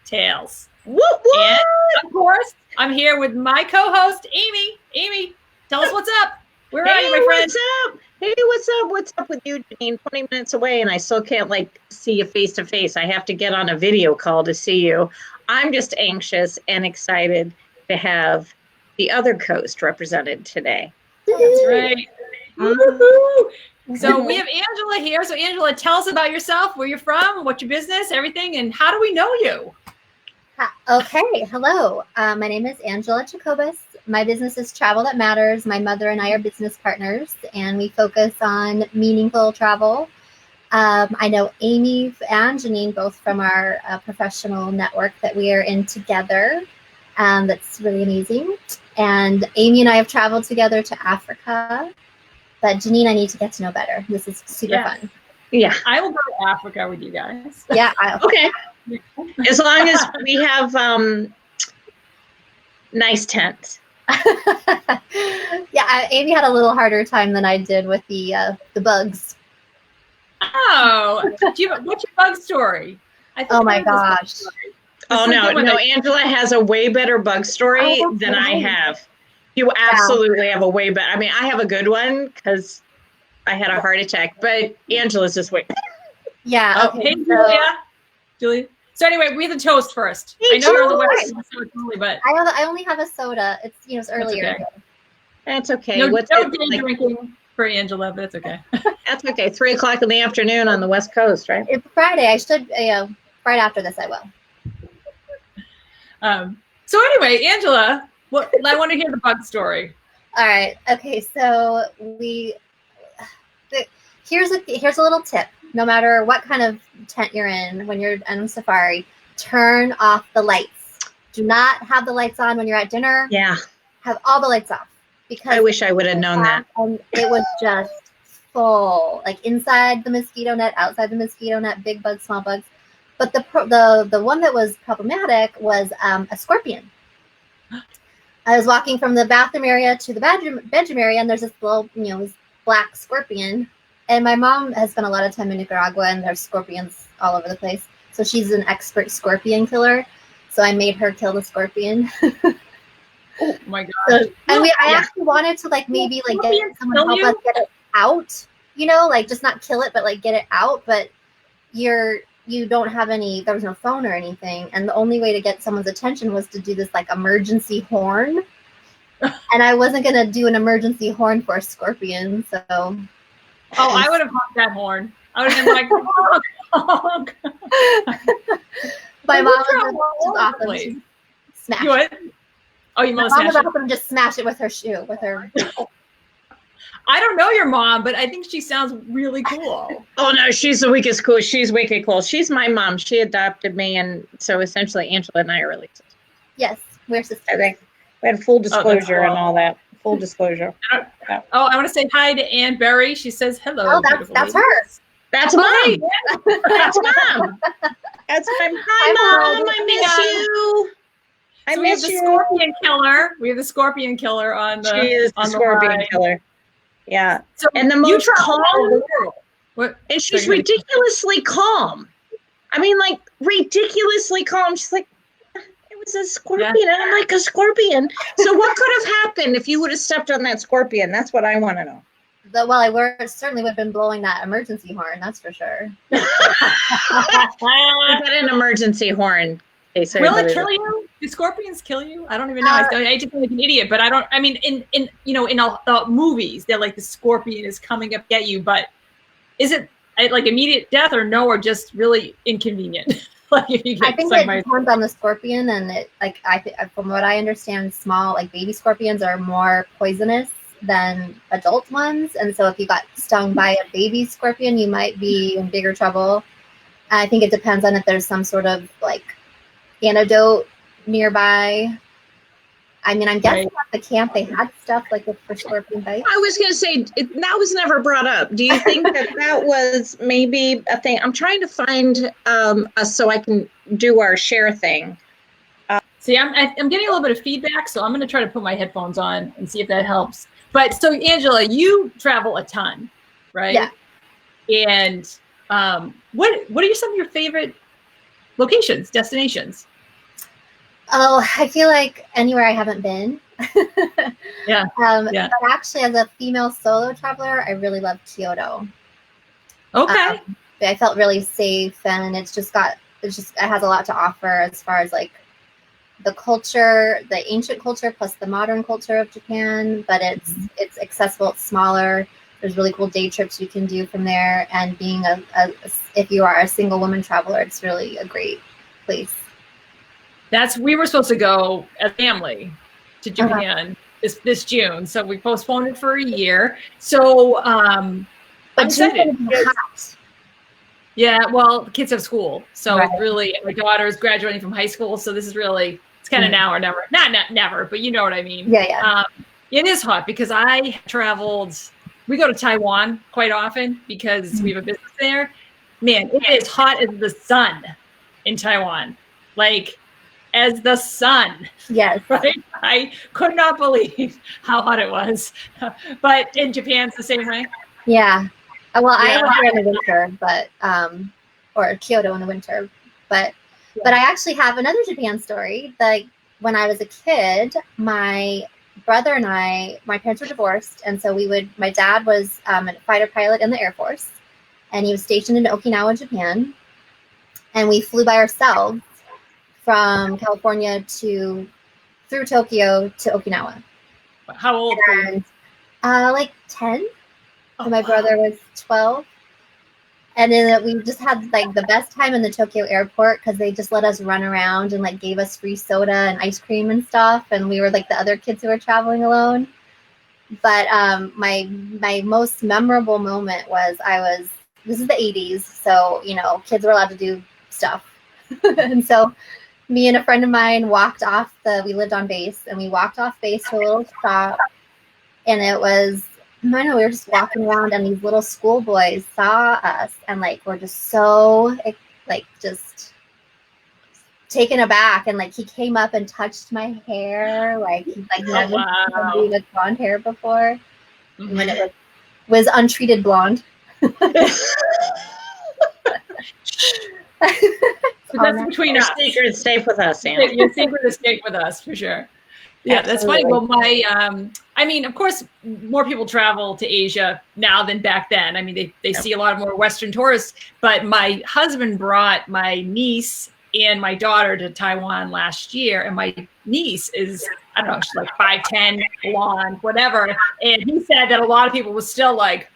Tales. Whoop, whoop. And of course, I'm here with my co-host, Amy. Amy, tell us what's up. Where are you, my friend? What's up? Hey, what's up? What's up with you, Janine? 20 minutes away, and I still can't see you face to face. I have to get on a video call to see you. I'm just anxious and excited to have the other coast represented today. That's right. Mm-hmm. So we have Angela here. So Angela, tell us about yourself, where you're from, what's your business, everything, and how do we know you? Okay, hello. My name is Angela Jacobus. My business is Travel That Matters. My mother and I are business partners, and we focus on meaningful travel. I know Amy and Janine both from our professional network that we are in together. That's really amazing. And Amy and I have traveled together to Africa. But Janine, I need to get to know better. This is super fun. Yeah, I will go to Africa with you guys. Yeah. Okay. As long as we have nice tents. Yeah, Amy had a little harder time than I did with the bugs. Oh, what's your bug story? Oh my gosh. Oh no, Angela has a way better bug story than I have. You absolutely have a way better. I mean, I have a good one because I had a heart attack, but Angela's just wait. Yeah. Okay. Hey, Julia. So anyway, we have the toast first. Hey, I know you're on the West Coast, but I only have a soda. It's earlier. That's okay. No day drinking for Angela, but that's okay. That's okay. 3:00 in the afternoon on the West Coast, right? It's Friday. I should. Right after this, I will. So anyway, Angela, I want to hear the bug story. All right. Okay. So here's a little tip. No matter what kind of tent you're in, when you're on safari, turn off the lights. Do not have the lights on when you're at dinner. Yeah. Have all the lights off. Because I wish I would have known that. And it was just full, like inside the mosquito net, outside the mosquito net, big bugs, small bugs. But the one that was problematic was a scorpion. I was walking from the bathroom area to the bedroom area, and there's this little, this black scorpion. And my mom has spent a lot of time in Nicaragua, and there's scorpions all over the place. So she's an expert scorpion killer. So I made her kill the scorpion. Oh my gosh! So, and I actually wanted to get someone to help us get it out. Just not kill it, but get it out. But you don't have any. There was no phone or anything, and the only way to get someone's attention was to do this emergency horn. And I wasn't gonna do an emergency horn for a scorpion, so. Oh, I would have honked that horn. I would have been like, honk. My mom was awesome. She smashed. You what? Oh, you must smash it. And just smash it with her shoe, with her. I don't know your mom, but I think she sounds really cool. Oh no, she's the weakest cool. She's wicked cool. She's my mom. She adopted me, and so essentially Angela and I are related. Yes, we're sisters. I think we had full disclosure and all that. Full disclosure. I want to say hi to Ann Berry. She says hello. Oh, that's her. That's mom. That's mom. That's hi, mom. I miss you. I miss you. Scorpion killer. We have the scorpion killer on the. She is the scorpion killer. Yeah. So and the most calm. What? And she's ridiculously calm. I mean, ridiculously calm. She's like, it was a scorpion. Yeah. And I'm like, a scorpion. So what could have happened if you would have stepped on that scorpion? That's what I want to know. I certainly would have been blowing that emergency horn. That's for sure. We got an emergency horn. Will it kill you? Do scorpions kill you? I don't even know. I just feel like an idiot, but I don't. I mean, in all the movies, they're like the scorpion is coming up to get you. But is it immediate death or no, or just really inconvenient? If you get I think it depends on the scorpion, and from what I understand, small baby scorpions are more poisonous than adult ones, and so if you got stung by a baby scorpion, you might be in bigger trouble. I think it depends on if there's some sort of antidote nearby. I mean, I'm guessing at the camp they had stuff for scorpion bites. I was going to say, that was never brought up. Do you think that was maybe a thing? I'm trying to find us so I can do our share thing. See, I'm getting a little bit of feedback, so I'm going to try to put my headphones on and see if that helps. But so, Angela, you travel a ton, right? Yeah. And what are some of your favorite locations, destinations? Oh, I feel like anywhere I haven't been. Yeah. But actually, as a female solo traveler, I really love Kyoto. Okay. I felt really safe, and it has a lot to offer as far as like the culture, the ancient culture plus the modern culture of Japan. But it's accessible, it's smaller. There's really cool day trips you can do from there, and being if you are a single woman traveler, it's really a great place. We were supposed to go as a family to Japan this June, so we postponed it for a year. So I'm excited. Yeah, well, the kids have school, so really, my daughter's graduating from high school, so this is really, it's kind of now or never. Not never, but you know what I mean. Yeah. It is hot because I traveled. We go to Taiwan quite often because we have a business there. Man, it is hot as the sun in Taiwan, like as the sun. Yes. Right? I could not believe how hot it was. But in Japan's the same way. Yeah. Well, I was there in the winter, but or Kyoto in the winter, but I actually have another Japan story. Like when I was a kid, my brother and my parents were divorced, and so my dad was a fighter pilot in the Air Force, and he was stationed in Okinawa, Japan, and we flew by ourselves from California through Tokyo to Okinawa. How old were you? Like 10. And my brother was 12. And then we just had like the best time in the Tokyo airport because they just let us run around and like gave us free soda and ice cream and stuff. And we were like the other kids who were traveling alone. But my most memorable moment was this is the 80s. So, kids were allowed to do stuff. And so me and a friend of mine we lived on base, and we walked off base to a little shop. And it was, we were just walking around, and these little schoolboys saw us and like were just so like just taken aback, and like he came up and touched my hair, like he like never seen somebody with blonde hair before, when it was untreated blonde. So that's between us. Secret safe with us, Anna. Your secret is safe with us for sure. Yeah, that's funny. Well, of course, more people travel to Asia now than back then. I mean, they see a lot more Western tourists, but my husband brought my niece and my daughter to Taiwan last year, and my niece is, I don't know, she's like 5'10", blonde, whatever. And he said that a lot of people was still like,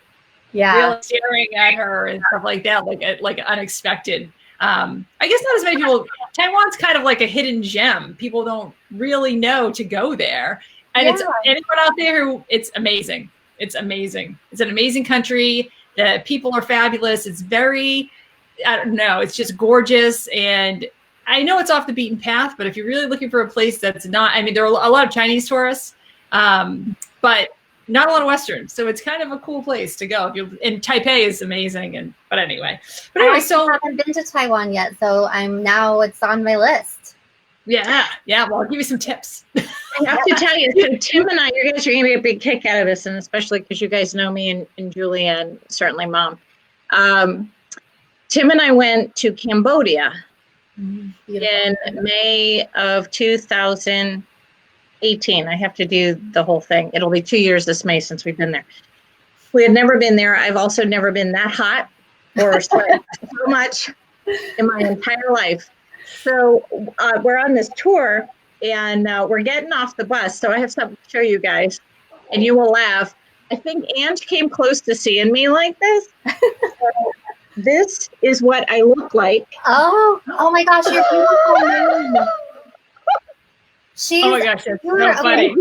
really staring at her and stuff like that, like unexpected. I guess not as many people. Taiwan's kind of like a hidden gem. People don't really know to go there. And it's anyone out there it's amazing. It's amazing. It's an amazing country. The people are fabulous. It's very, I don't know, it's just gorgeous. And I know it's off the beaten path, but if you're really looking for a place that's not, there are a lot of Chinese tourists, but not a lot of Westerns, so it's kind of a cool place to go. And Taipei is amazing, but anyway, I haven't been to Taiwan yet, so it's on my list. Yeah. Well, I'll give you some tips. I have to tell you, so Tim and I, you guys are going to get a big kick out of this, and especially because you guys know me and Julia, and certainly Mom. Tim and I went to Cambodia in May of 2018. I have to do the whole thing. It'll be 2 years this May since we've been there. We had never been there. I've also never been that hot or sweated so much in my entire life. So we're on this tour, and we're getting off the bus. So I have something to show you guys, and you will laugh. I think Ange came close to seeing me like this. So this is what I look like. Oh my gosh, you're beautiful. Oh my gosh, that's so funny.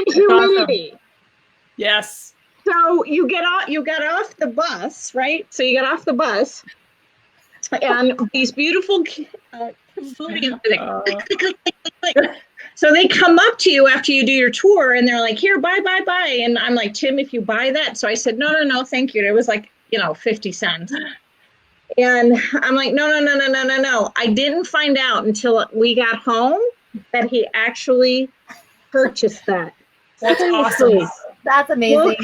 Humidity. Awesome. Yes. So you got off the bus, right? So you got off the bus, and these beautiful so they come up to you after you do your tour, and they're like, "Here, buy." And I'm like, "Tim, if you buy that." So I said, No, thank you. It was like 50 cents. And I'm like, no. I didn't find out until we got home that he actually purchased that. That's awesome. That's amazing. Look,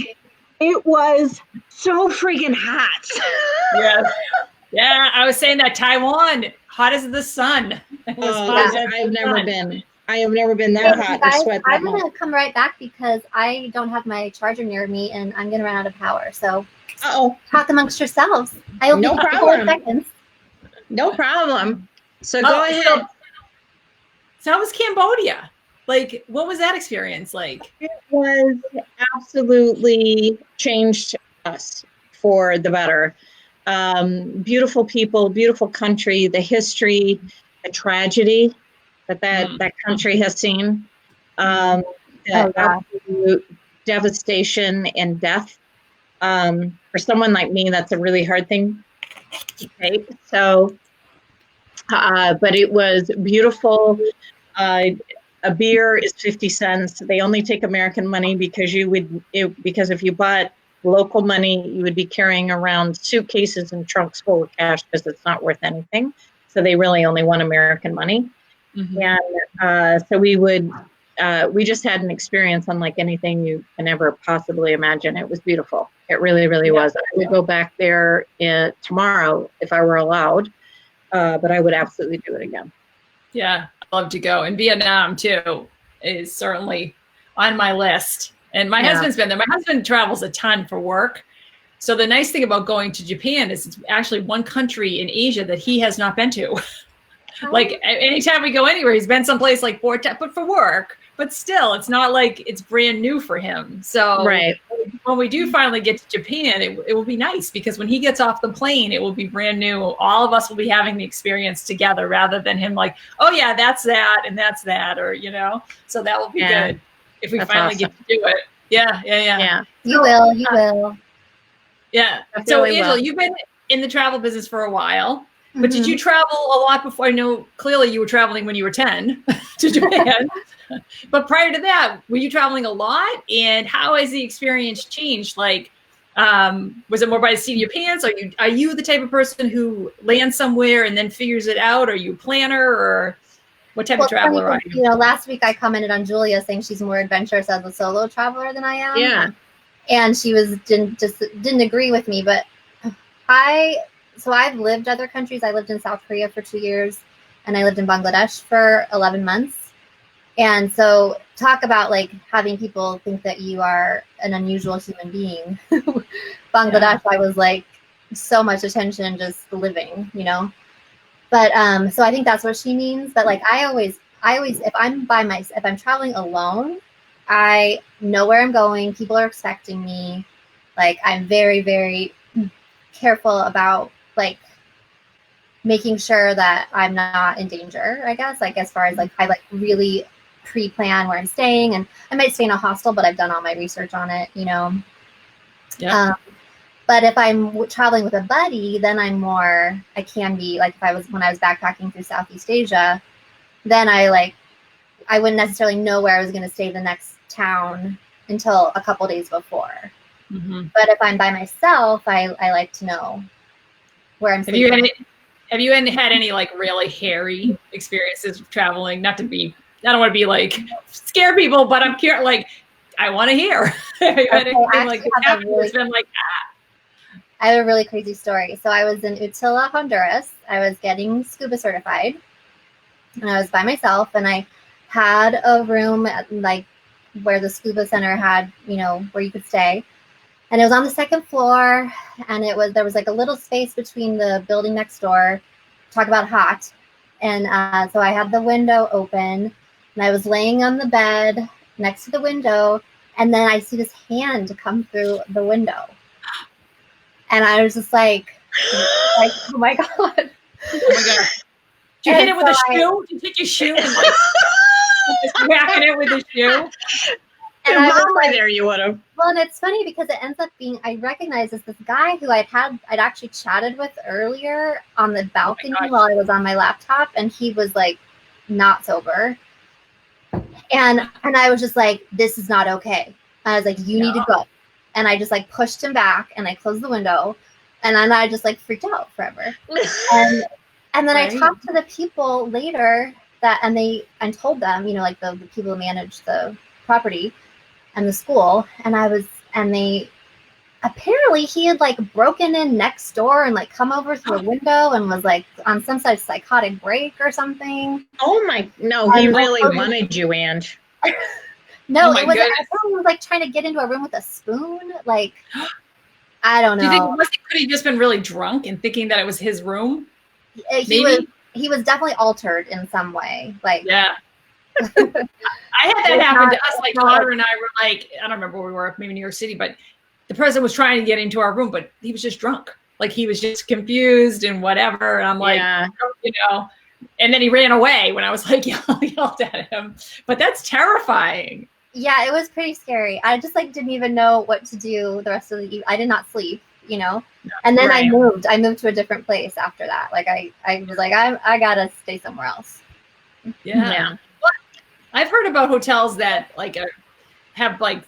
it was so freaking hot. Yes. Yeah, I was saying that Taiwan, hot as the sun. It was Oh, hot as I the have never sun. been. I have never been that Hey, hot or guys, sweat I'm that much. gonna come right back because I don't have my charger near me and I'm gonna run out of power. So Uh-oh, talk amongst yourselves. I will No be back in problem. 4 seconds. no problem. So Oh, go ahead. So how was Cambodia? Like, what was that experience like? It was absolutely changed us for the better. Beautiful people, beautiful country, the history, the tragedy that country has seen, the Oh, yeah. absolute devastation and death. For someone like me, that's a really hard thing to take. So, but it was beautiful. A beer is 50 cents. They only take American money because because if you bought local money, you would be carrying around suitcases and trunks full of cash because it's not worth anything. So they really only want American money. And so we just had an experience unlike anything you can ever possibly imagine. It was beautiful. It really, really was. I would go back there tomorrow if I were allowed, but I would absolutely do it again. Yeah, I'd love to go. And Vietnam too is certainly on my list. And my husband's been there. My husband travels a ton for work. So the nice thing about going to Japan is it's actually one country in Asia that he has not been to. Like anytime we go anywhere, he's been someplace like 4 times, but for work. But still, it's not like it's brand new for him. So when we do finally get to Japan, it will be nice because when he gets off the plane, it will be brand new. All of us will be having the experience together rather than him like, oh yeah, that's that and that's that, or So that will be good if we finally get to do it. Yeah. You will. Yeah. So Angela, you've been in the travel business for a while. But did you travel a lot before? I know clearly you were traveling when you were 10 to Japan. But prior to that, were you traveling a lot? And how has the experience changed? Like, was it more by the seat of your pants? Are you the type of person who lands somewhere and then figures it out? Are you a planner or what type of traveler are you? Last week I commented on Julia saying she's more adventurous as a solo traveler than I am. Yeah. And she didn't agree with me, but So I've lived other countries. I lived in South Korea for 2 years and I lived in Bangladesh for 11 months. And so talk about like having people think that you are an unusual human being. Bangladesh, I was like so much attention just living, But so I think that's what she means. But like I always if I'm traveling alone, I know where I'm going. People are expecting me. Like I'm very, very careful about like making sure that I'm not in danger, I guess, like as far as like I like really pre-plan where I'm staying, and I might stay in a hostel, but I've done all my research on it, but if I'm traveling with a buddy, then I can be like when I was backpacking through Southeast Asia, then I wouldn't necessarily know where I was going to stay the next town until a couple days before. But if I'm by myself, I like to know where I'm staying. Have you had any like really hairy experiences traveling? I don't want to be like scare people, but I'm curious. Like, I want to hear. Have you had anything like that? It's been like I have a really crazy story. So I was in Utila, Honduras. I was getting scuba certified, and I was by myself, and I had a room like where the scuba center had, where you could stay. And it was on the second floor, and there was like a little space between the building next door. Talk about hot. And so I had the window open, and I was laying on the bed next to the window, and then I see this hand come through the window. And I was just like oh my God. Oh my God. Did you hit it with a shoe? Did you take your shoe and like just whacking it with a shoe? And I was like, there you would have. Well, and it's funny because it ends up being, I recognize this guy who I'd actually chatted with earlier on the balcony while I was on my laptop, and he was like not sober. And I was just like, this is not okay. I was like, you need to go. And I just like pushed him back and I closed the window, and then I just like freaked out forever. And then I talked to the people later and told them, like the people who manage the property and the school, and apparently he had like broken in next door and like come over through a window and was like on some sort of psychotic break or something. Oh my, no, he really wanted you, Ange. No, Oh my it was, goodness. he was like trying to get into a room with a spoon. Like, I don't know. Do you think could he just been really drunk and thinking that it was his room? He was definitely altered in some way. Like, yeah. I had that happen to us. Like Connor and I were like, I don't remember where we were, maybe New York City, but the president was trying to get into our room, but he was just drunk. Like he was just confused and whatever. And I'm like, you know, and then he ran away when I was like yelled at him. But that's terrifying. Yeah, it was pretty scary. I just like didn't even know what to do the rest of the evening. I did not sleep, you know. And then I moved to a different place after that. Like I was like, I gotta stay somewhere else. Yeah. Well, I've heard about hotels that like have like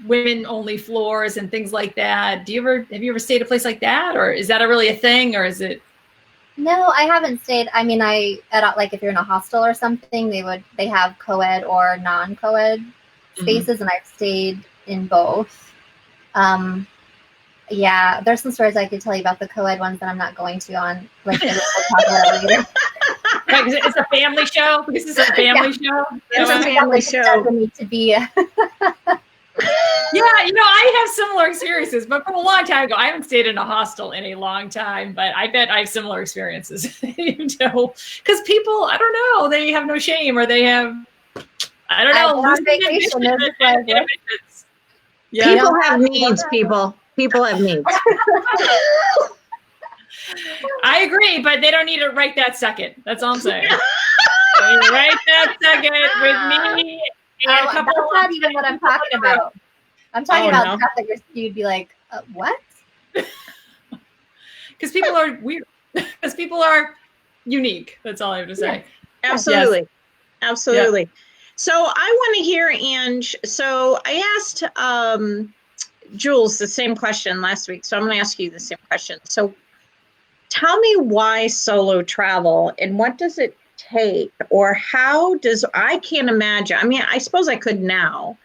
women only floors and things like that. Have you ever stayed at a place like that, or is that really a thing, or is it? No, I haven't stayed. I mean, like if you're in a hostel or something, they have co-ed or non-co-ed spaces, and I've stayed in both. Yeah, there's some stories I could tell you about the co-ed ones that I'm not going to on like we'll talk about it later. Right, it's a family show. This is a family show. It's a family show. Doesn't need to be. Yeah, you know, I have similar experiences, but from a long time ago, I haven't stayed in a hostel in a long time, but I bet I have similar experiences, you know, because people, I don't know, they have no shame or they have, I don't know. On vacation, yeah. People have needs, people have needs. I agree, but they don't need it right that second. That's all I'm saying. Right that second with me. That's not even what I'm talking about. I'm talking about stuff that you'd be like, what? Because people are weird. Because people are unique. That's all I have to say. Yeah. Absolutely. Yes. Absolutely. Yeah. So I want to hear, Ange. So I asked Jules the same question last week. So I'm going to ask you the same question. So tell me why solo travel and what does it take, or I can't imagine. I mean, I suppose I could now,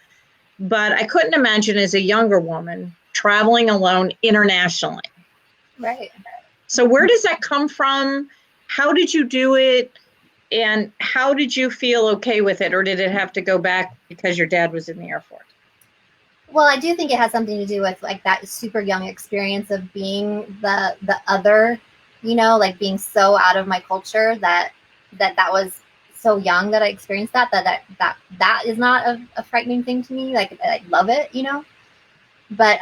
but I couldn't imagine as a younger woman traveling alone internationally. Right. So where does that come from? How did you do it? And how did you feel okay with it? Or did it have to go back because your dad was in the Air Force? Well, I do think it has something to do with like that super young experience of being the other, you know, like being so out of my culture that was so young that I experienced that is not a frightening thing to me. Like I love it, you know. But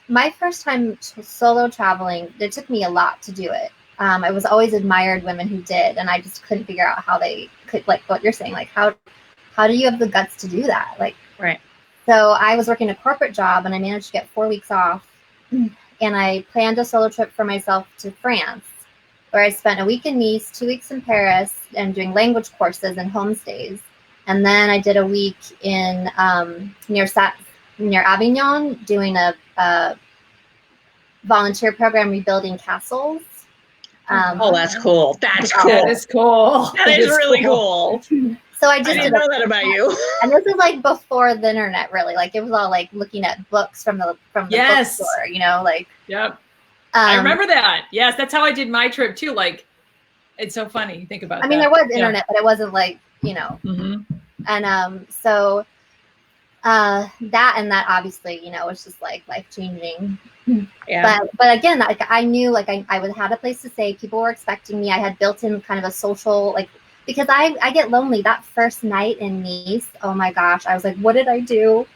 my first time solo traveling, it took me a lot to do it. I was always admired women who did, and I just couldn't figure out how they could, like what you're saying, like how do you have the guts to do that? Like, right. So I was working a corporate job, and I managed to get 4 weeks off, and I planned a solo trip for myself to France, where I spent a week in Nice, 2 weeks in Paris, and doing language courses and homestays. And then I did a week in near Avignon, doing a volunteer program rebuilding castles. That's cool. That's cool. That is cool. That is really cool. So I didn't know that about you. And this is like before the internet, really. Like it was all like looking at books from the bookstore, you know, like. Yep. I remember that. Yes, that's how I did my trip too. Like, it's so funny. Think about it. I mean, there was internet, but it wasn't like, you know. Mm-hmm. And so that obviously, you know, was just like life changing. Yeah. But again, like I knew, like I would had a place to stay. People were expecting me. I had built in kind of a social, like, because I get lonely. That first night in Nice, oh my gosh, I was like, what did I do?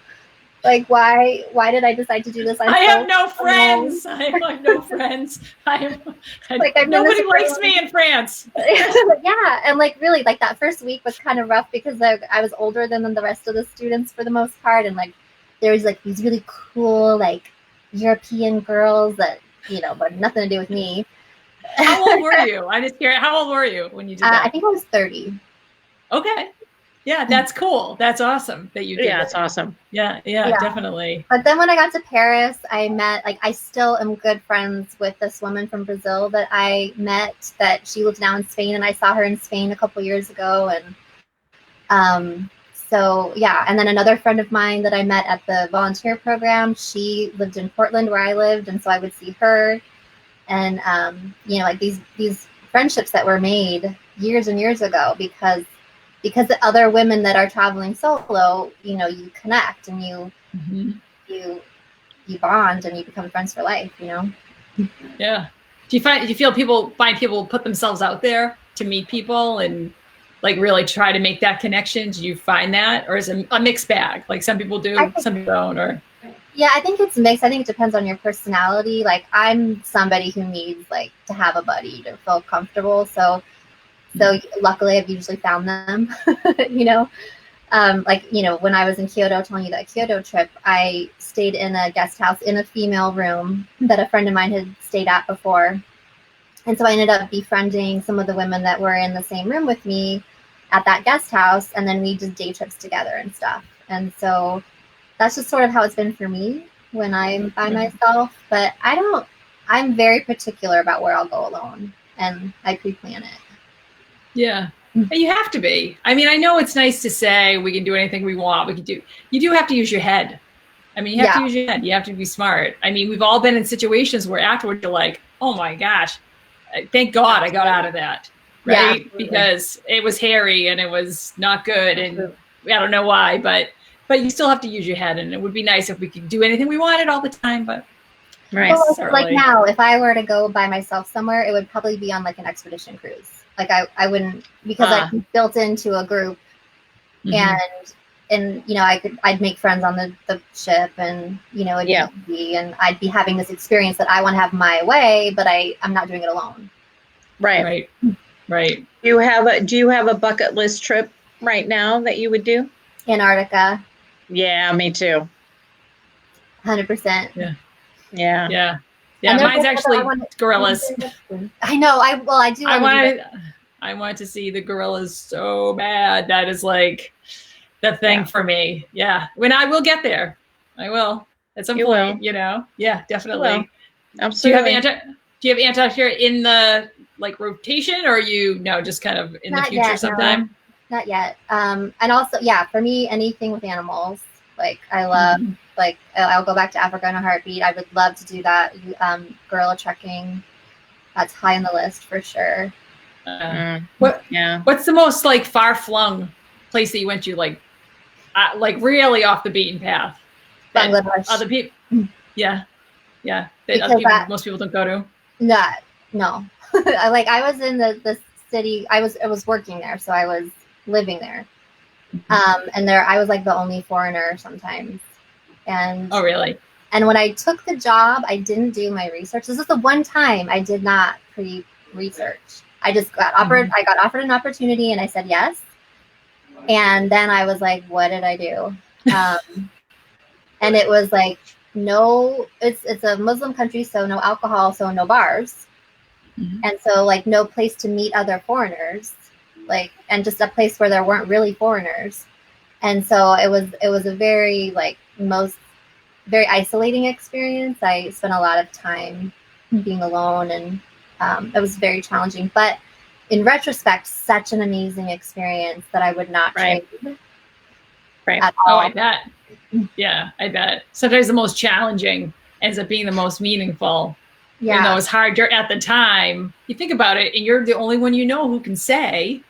Like, why did I decide to do this? I have no friends. I have no friends. Nobody likes me in France. Yeah, and like really, like that first week was kind of rough because I was older than the rest of the students for the most part, and like there was like these really cool like European girls that, you know, but nothing to do with me. How old were you? I just hear. How old were you when you did that? I think I was 30. Okay. Yeah, that's cool. That's awesome that you did. Yeah, that's awesome. Yeah, definitely. But then when I got to Paris, I met, like, I still am good friends with this woman from Brazil that I met, that she lives now in Spain, and I saw her in Spain a couple years ago. And So yeah, and then another friend of mine that I met at the volunteer program, she lived in Portland where I lived, and so I would see her, and you know, like these friendships that were made years and years ago because the other women that are traveling solo, you know, you connect and you bond and you become friends for life, you know. Yeah. Do you feel people put themselves out there to meet people and like really try to make that connection? Do you find that, or is it a mixed bag? Like some people do, some people don't, or yeah, I think it's mixed. I think it depends on your personality. Like I'm somebody who needs like to have a buddy to feel comfortable. So luckily I've usually found them, you know. Like, you know, when I was in Kyoto, telling you that Kyoto trip, I stayed in a guest house in a female room that a friend of mine had stayed at before. And so I ended up befriending some of the women that were in the same room with me at that guest house. And then we did day trips together and stuff. And so that's just sort of how it's been for me when I'm by myself. But I'm very particular about where I'll go alone, and I pre-plan it. yeah. And you have to be. I mean, I know it's nice to say we can do anything we want. You do have to use your head. I mean, you have to use your head. You have to be smart. I mean, we've all been in situations where afterward you're like, oh my gosh, thank God I got out of that. Right? Yeah, because it was hairy and it was not good. And I don't know why, but you still have to use your head. And it would be nice if we could do anything we wanted all the time, but right. Well, like now, if I were to go by myself somewhere, it would probably be on like an expedition cruise. Like I wouldn't, because I'm built into a group, and you know, I'd make friends on the ship, and you know, and I'd be having this experience that I want to have my way, but I'm not doing it alone. Right. Do you have a bucket list trip right now that you would do? Antarctica. Yeah, me too. 100%. Yeah. Yeah, mine's actually gorillas. I know. I do. I want to see the gorillas so bad. That is like the thing for me. Yeah. When I will get there, I will at some point. You know. Yeah, definitely. Absolutely. Do you have Antarctica in the like rotation, or just kind of in the future sometime? No, not yet. And also, for me, anything with animals. Like I love. Like I'll go back to Africa in a heartbeat. I would love to do that. Gorilla trekking, that's high on the list for sure. What's the most like far flung place that you went to, like really off the beaten path? Bangladesh. Other people, most people don't go to. No. I was in the city. I was working there, so I was living there. And there I was like the only foreigner sometimes. And oh, really? And when I took the job, I didn't do my research. This is the one time I did not pre-research. I just got offered. I got offered an opportunity, and I said yes. And then I was like, "What did I do?" And it was like, no. It's a Muslim country, so no alcohol, so no bars, and so like no place to meet other foreigners, like, and just a place where there weren't really foreigners. And so it was a very very isolating experience. I spent a lot of time being alone, and it was very challenging. But in retrospect, such an amazing experience that I would not trade at all. Oh, I bet. Yeah, I bet. Sometimes the most challenging ends up being the most meaningful. Yeah. Even though it's hard at the time, you think about it, and you're the only one you know who can say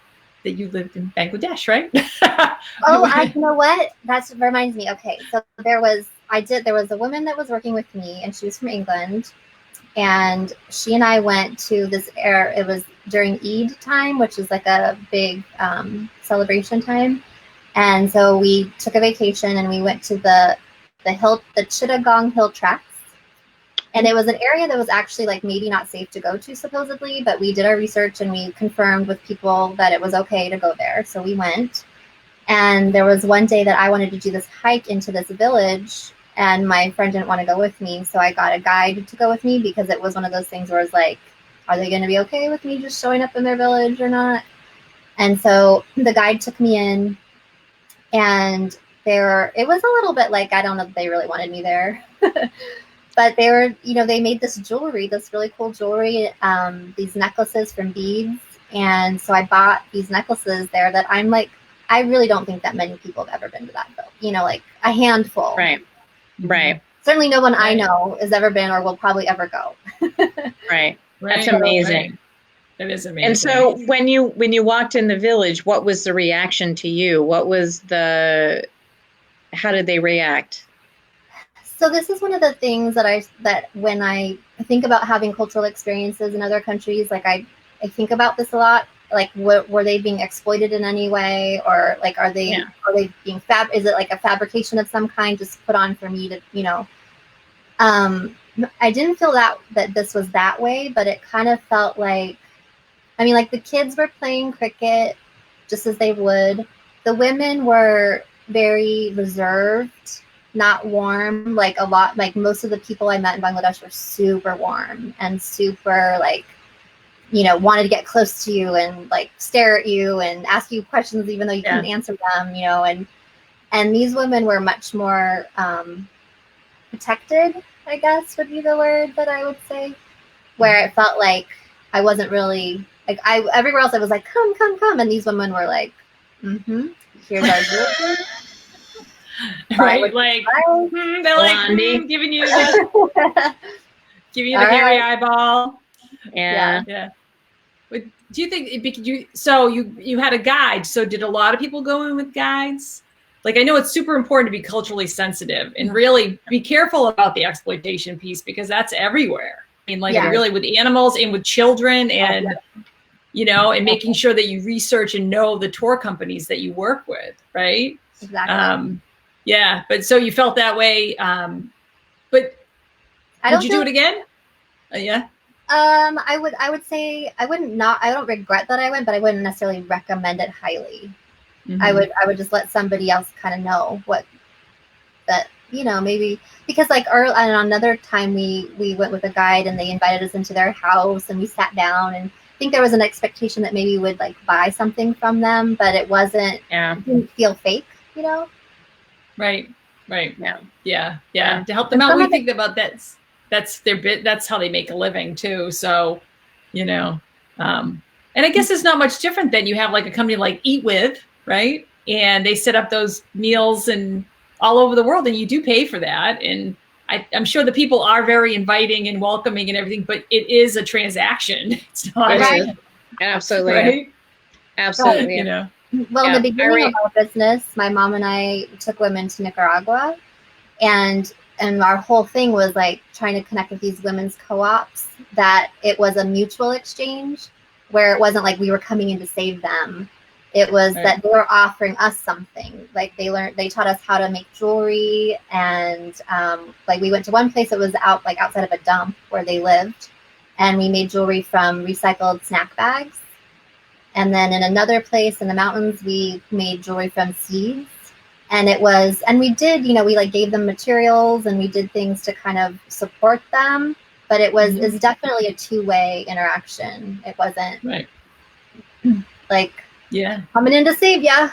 that you lived in Bangladesh, right? You know what? That reminds me. Okay, so there was a woman that was working with me, and she was from England, and she and I went to it was during Eid time, which is like a big celebration time, and so we took a vacation and we went to the Chittagong Hill Tracks. And it was an area that was actually like maybe not safe to go to supposedly, but we did our research and we confirmed with people that it was okay to go there. So we went, and there was one day that I wanted to do this hike into this village, and my friend didn't want to go with me. So I got a guide to go with me, because it was one of those things where it's like, are they going to be okay with me just showing up in their village or not? And so the guide took me in, and it was a little bit like, I don't know if they really wanted me there. But they made this jewelry, this really cool jewelry, these necklaces from beads. And so I bought these necklaces there that I'm like, I really don't think that many people have ever been to that village. You know, like a handful. Right. Right. Certainly no one I know has ever been or will probably ever go. Right. That's Right. amazing. Right. That is amazing. And so when you walked in the village, what was the reaction to you? How did they react? So this is one of the things that when I think about having cultural experiences in other countries, like I think about this a lot. Like, were they being exploited in any way, or like are they being is it like a fabrication of some kind just put on for me to, you know? I didn't feel that this was that way, but it kind of felt like, I mean, like the kids were playing cricket just as they would. The women were very reserved, not warm. Like most of the people I met in Bangladesh were super warm and super like, you know, wanted to get close to you and like stare at you and ask you questions even though you couldn't answer them, you know, and these women were much more protected, I guess would be the word that I would say, where it felt like I wasn't really like everywhere else I was like, come, and these women were like, here's our jewelry. Right, like they're like giving you the hairy eyeball. Yeah. But do you think you had a guide? So did a lot of people go in with guides? Like, I know it's super important to be culturally sensitive and really be careful about the exploitation piece because that's everywhere. I mean, like really with animals and with children and, you know, and making sure that you research and know the tour companies that you work with, right? Exactly. Yeah. But so you felt that way. But would you do it again? Yeah. I would say I don't regret that I went, but I wouldn't necessarily recommend it highly. I would just let somebody else kind of know you know, maybe because like and another time we went with a guide and they invited us into their house and we sat down and I think there was an expectation that maybe we would like buy something from them, but it didn't feel fake, you know? Right. Yeah. To help them out. We think about that's their bit. That's how they make a living too. So, you know, and I guess it's not much different than you have like a company like Eat With, right? And they set up those meals and all over the world and you do pay for that. And I'm sure the people are very inviting and welcoming and everything, but it is a transaction. It's not right. Absolutely. Right? Absolutely. You know. Well, in the beginning of our business, my mom and I took women to Nicaragua and our whole thing was like trying to connect with these women's co-ops that it was a mutual exchange where it wasn't like we were coming in to save them. It was that they were offering us something. Like they taught us how to make jewelry and like we went to one place that was outside of a dump where they lived and we made jewelry from recycled snack bags. And then in another place in the mountains, we made jewelry from seeds. And we did, you know, we like gave them materials and we did things to kind of support them. But it's definitely a two-way interaction. It wasn't like coming in to save ya.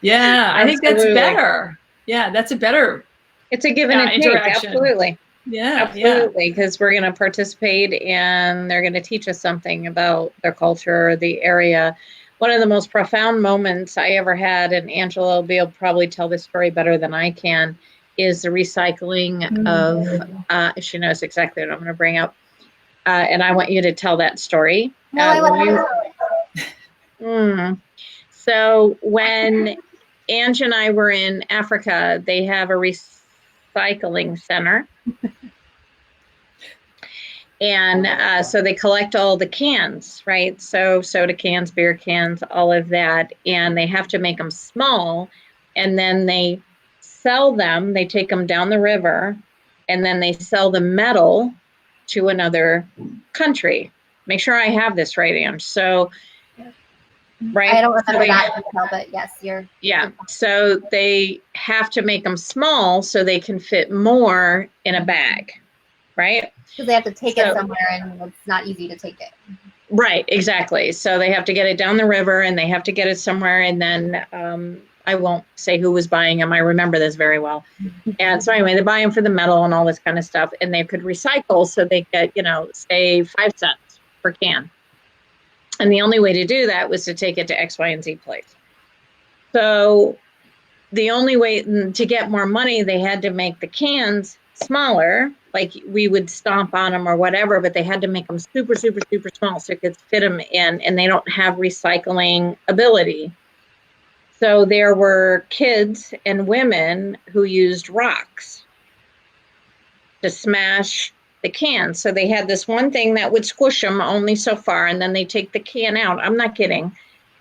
Yeah, I think that's better. Yeah, that's a better. It's a give and a take. Absolutely. Yeah, absolutely. Because we're going to participate and they're going to teach us something about their culture, the area. One of the most profound moments I ever had, and Angela will be able to probably tell this story better than I can, is the recycling of, she knows exactly what I'm going to bring up. And I want you to tell that story. So when Ange and I were in Africa, they have a recycling center. And so they collect all the cans, right? So soda cans, beer cans, all of that. And they have to make them small. And then they sell them. They take them down the river. And then they sell the metal to another country. Make sure I have this right, Ange. So, right? I don't remember that detail, but yes, Yeah. So they have to make them small so they can fit more in a bag, right? Because they have to take it somewhere and it's not easy to take it. Right, exactly. So they have to get it down the river and they have to get it somewhere. And then I won't say who was buying them. I remember this very well. And so anyway, they buy them for the metal and all this kind of stuff. And they could recycle so they get, say 5 cents per can. And the only way to do that was to take it to X, Y, and Z place. So the only way to get more money, they had to make the cans smaller, like we would stomp on them or whatever, but they had to make them super, super, super small so it could fit them in, and they don't have recycling ability. So there were kids and women who used rocks to smash the can. So they had this one thing that would squish them only so far, and then they take the can out. I'm not kidding.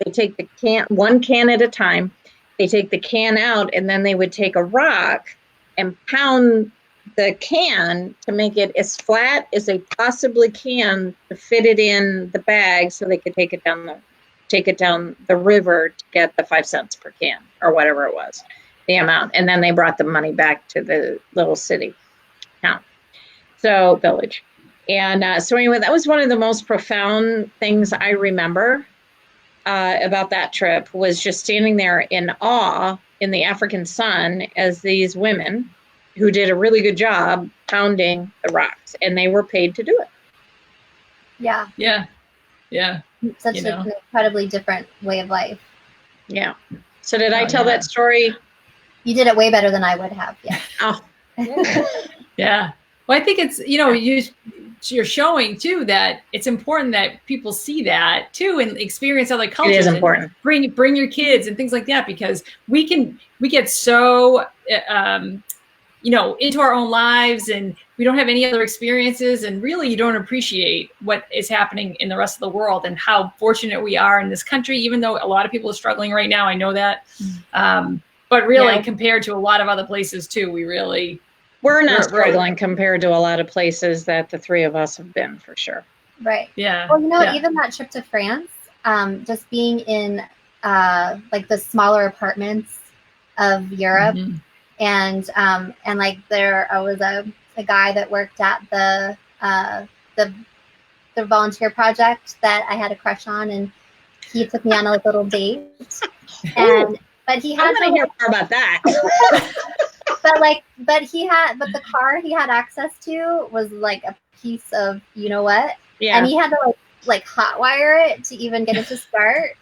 They take the can, one can at a time. They take the can out, and then they would take a rock and pound the can to make it as flat as they possibly can to fit it in the bag so they could take it down the river to get the 5 cents per can or whatever it was, the amount. And then they brought the money back to the little city town, so village. And so anyway, that was one of the most profound things I remember about that trip, was just standing there in awe in the African sun as these women who did a really good job pounding the rocks, and they were paid to do it. Yeah. Yeah. Yeah. Such an incredibly different way of life. Yeah. So did I tell that story? You did it way better than I would have. Yeah. Oh. Yeah. Well, I think it's, you're showing too that it's important that people see that too and experience other cultures. It is important. Bring your kids and things like that, because we get so into our own lives, and we don't have any other experiences, and really you don't appreciate what is happening in the rest of the world and how fortunate we are in this country, even though a lot of people are struggling right now. I know that. But really, compared to a lot of other places too, we're not struggling compared to a lot of places that the three of us have been, for sure. Right. Yeah. Well, even that trip to France, just being in like the smaller apartments of Europe, and like there was a guy that worked at the volunteer project that I had a crush on, and he took me on a little date. But he had. I want to hear more about that. But the car he had access to was like a piece of what, and he had to like hotwire it to even get it to start.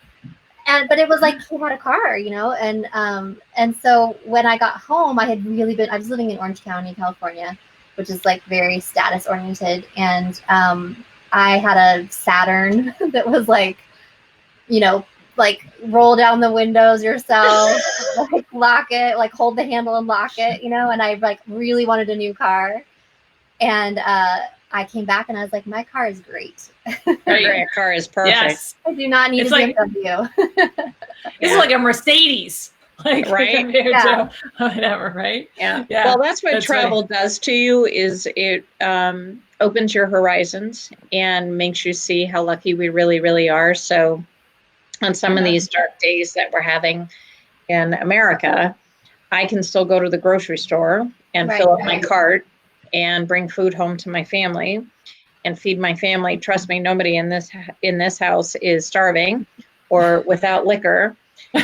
But it was like he had a car, and so when I got home, I was living in Orange County, California, which is like very status oriented, and I had a Saturn that was like roll down the windows yourself, like lock it, like hold the handle and lock it, and I like really wanted a new car. And I came back and I was like, my car is great. Your car is perfect. Yes. I do not need a BMW. It's like a Mercedes. Like, right? To whatever, right? Yeah. Well, that's what travel does to you, is it opens your horizons and makes you see how lucky we really, really are. So on some of these dark days that we're having in America, I can still go to the grocery store and fill up my cart and bring food home to my family and feed my family. Trust me, nobody in this house is starving or without liquor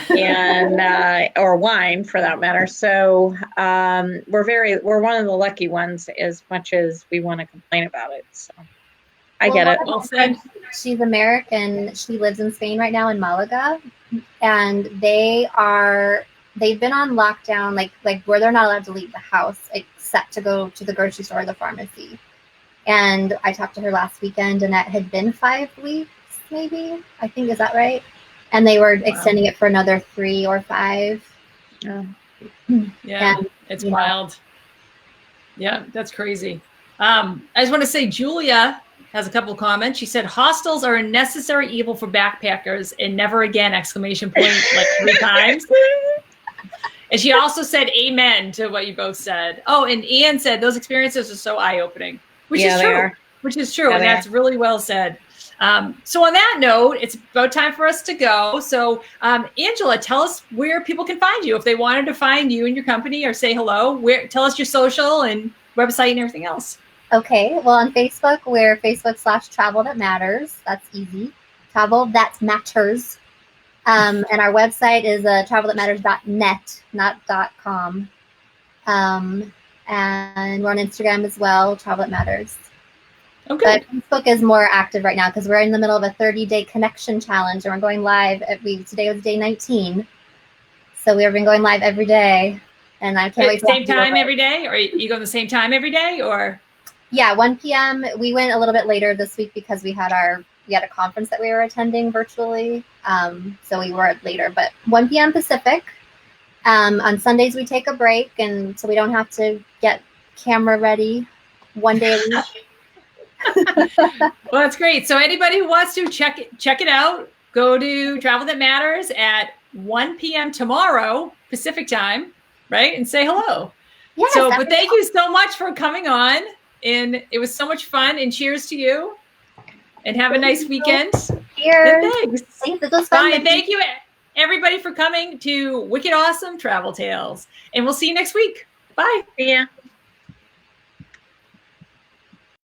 and or wine for that matter. So we're one of the lucky ones, as much as we want to complain about it. So I get it. Well said. She's American. She lives in Spain right now, in Malaga, and they've been on lockdown, like where they're not allowed to leave the house except to go to the grocery store or the pharmacy. And I talked to her last weekend, and that had been 5 weeks, maybe. I think, is that right? And they were extending it for another 3 or 5. Yeah, and, it's wild. Yeah, that's crazy. I just want to say, Julia has a couple of comments. She said, hostels are a necessary evil for backpackers, and never again, ! Like 3 times. And she also said amen to what you both said. Oh, and Ian said those experiences are so eye-opening, which is true. Which is true, and that's really well said. So on that note, it's about time for us to go. So Angela, tell us where people can find you if they wanted to find you and your company or say hello. Tell us your social and website and everything else. Okay, well, on Facebook, we're Facebook/Travel That Matters. That's easy. Travel That Matters. And our website is travelthatmatters.net, not .com. And we're on Instagram as well, Travel That Matters. Okay. But Facebook is more active right now because we're in the middle of a 30-day connection challenge, and we're going live. Today was day 19, so we have been going live every day, and I can't wait. Same time every day, or you go the same time every day, or? Yeah, 1 p.m. We went a little bit later this week because we had a conference that we were attending virtually, so we were later. But 1 p.m. Pacific. On Sundays we take a break, and so we don't have to get camera ready one day a week. Well, that's great. So anybody who wants to check it out, go to Travel That Matters at 1 p.m. tomorrow Pacific time, right? And say hello. Yes, but thank you so much for coming on, and it was so much fun. And cheers to you. And have a nice weekend. Cheers. Thanks. This was fun. Bye. And thank you, everybody, for coming to Wicked Awesome Travel Tales. And we'll see you next week. Bye. See ya.